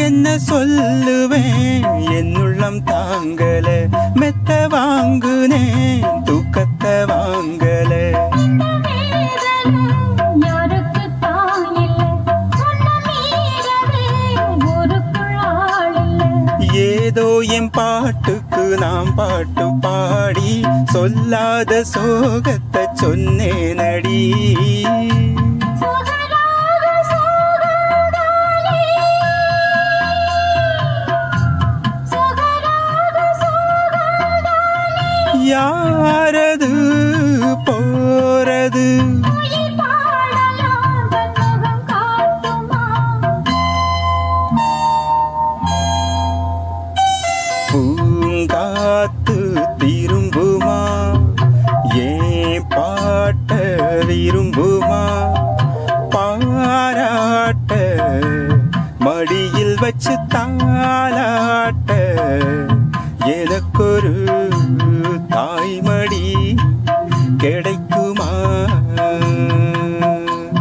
என்ன சொல்லுவேன் என் உள்ளம் தாங்கல மெத்த வாங்குனேன் தூக்கத்தை வாங்கல ஏதோ என் பாட்டுக்கு நாம் பாட்டு பாடி சொல்லாத சோகத்தை சொன்னேனடி யாரது போறது பூங்காத்து திரும்புமா ஏன் பாட்ட விரும்புமா பாராட்ட மடியில் வச்சு தாளாட்ட எனக்கொரு தாய்மடி கிடைக்குமா